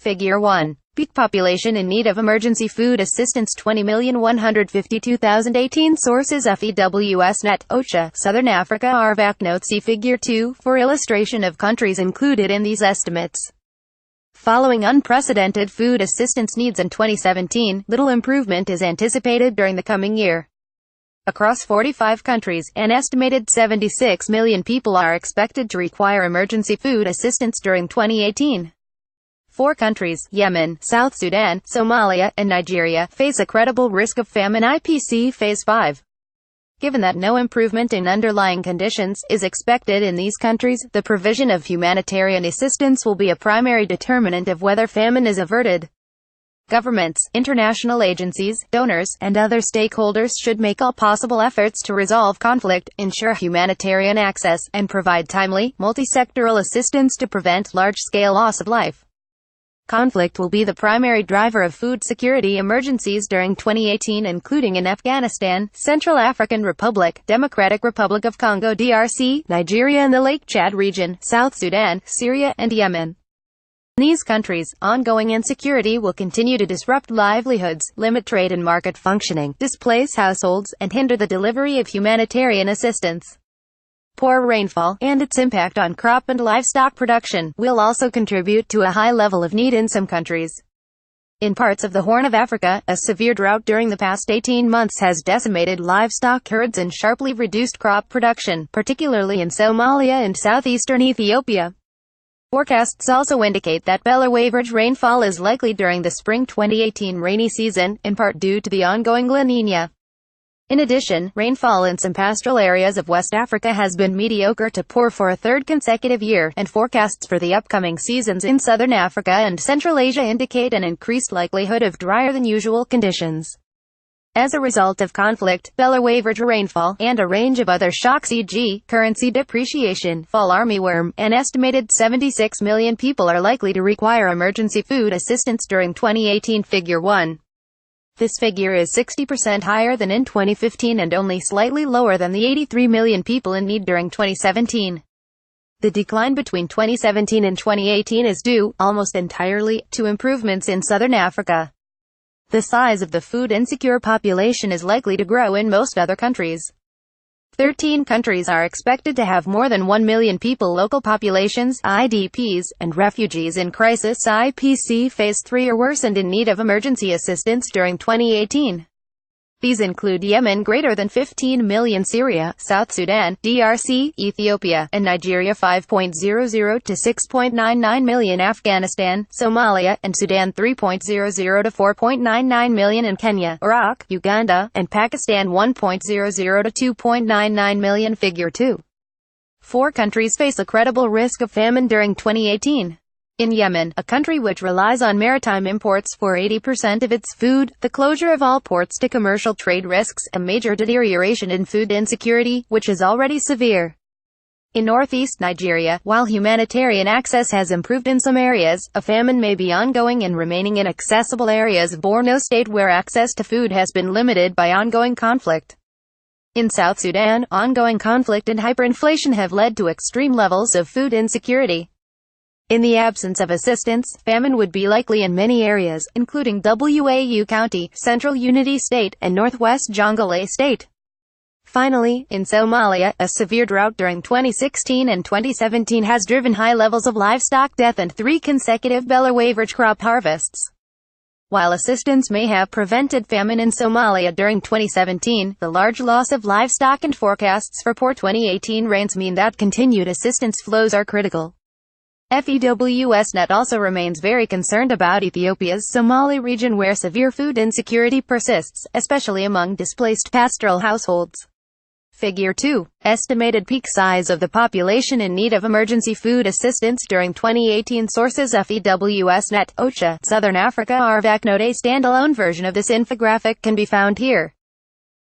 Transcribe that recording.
Figure 1. Peak population in need of emergency food assistance 20,152,018. Sources FEWSnet, OCHA, Southern Africa RVACNote See Figure 2, for illustration of countries included in these estimates. Following unprecedented food assistance needs in 2017, little improvement is anticipated during the coming year. Across 45 countries, an estimated 76 million people are expected to require emergency food assistance during 2018. 4 countries, Yemen, South Sudan, Somalia, and Nigeria, face a credible risk of famine. IPC Phase 5. Given that no improvement in underlying conditions is expected in these countries, the provision of humanitarian assistance will be a primary determinant of whether famine is averted. Governments, international agencies, donors, and other stakeholders should make all possible efforts to resolve conflict, ensure humanitarian access, and provide timely, multi-sectoral assistance to prevent large-scale loss of life. Conflict will be the primary driver of food security emergencies during 2018, including in Afghanistan, Central African Republic, Democratic Republic of Congo DRC, Nigeria and the Lake Chad region, South Sudan, Syria, and Yemen. In these countries, ongoing insecurity will continue to disrupt livelihoods, limit trade and market functioning, displace households, and hinder the delivery of humanitarian assistance. Poor rainfall, and its impact on crop and livestock production, will also contribute to a high level of need in some countries. In parts of the Horn of Africa, a severe drought during the past 18 months has decimated livestock herds and sharply reduced crop production, particularly in Somalia and southeastern Ethiopia. Forecasts also indicate that below-average rainfall is likely during the spring 2018 rainy season, in part due to the ongoing La Niña. In addition, rainfall in some pastoral areas of West Africa has been mediocre to poor for a third consecutive year, and forecasts for the upcoming seasons in Southern Africa and Central Asia indicate an increased likelihood of drier-than-usual conditions. As a result of conflict, below-average rainfall, and a range of other shocks, e.g., currency depreciation, fall armyworm, an estimated 76 million people are likely to require emergency food assistance during 2018. Figure 1. This figure is 60% higher than in 2015 and only slightly lower than the 83 million people in need during 2017. The decline between 2017 and 2018 is due, almost entirely, to improvements in Southern Africa. The size of the food-insecure population is likely to grow in most other countries. 13 countries are expected to have more than 1 million people, local populations, IDPs, and refugees in crisis, IPC Phase 3 or worse, and in need of emergency assistance during 2018. These include Yemen, greater than 15 million, Syria, South Sudan, DRC, Ethiopia, and Nigeria 5.00 to 6.99 million, Afghanistan, Somalia, and Sudan 3.00 to 4.99 million, and Kenya, Iraq, Uganda, and Pakistan 1.00 to 2.99 million. Figure 2. 4 countries face a credible risk of famine during 2018. In Yemen, a country which relies on maritime imports for 80% of its food, the closure of all ports to commercial trade risks a major deterioration in food insecurity, which is already severe. In northeast Nigeria, while humanitarian access has improved in some areas, a famine may be ongoing in remaining inaccessible areas of Borno State where access to food has been limited by ongoing conflict. In South Sudan, ongoing conflict and hyperinflation have led to extreme levels of food insecurity. In the absence of assistance, famine would be likely in many areas, including Wau County, Central Unity State, and Northwest Jonglei State. Finally, in Somalia, a severe drought during 2016 and 2017 has driven high levels of livestock death and 3 consecutive below-average crop harvests. While assistance may have prevented famine in Somalia during 2017, the large loss of livestock and forecasts for poor 2018 rains mean that continued assistance flows are critical. FEWSnet also remains very concerned about Ethiopia's Somali region where severe food insecurity persists, especially among displaced pastoral households. Figure 2. Estimated peak size of the population in need of emergency food assistance during 2018. Sources FEWSnet, OCHA, Southern Africa RVACNote. A standalone version of this infographic can be found here.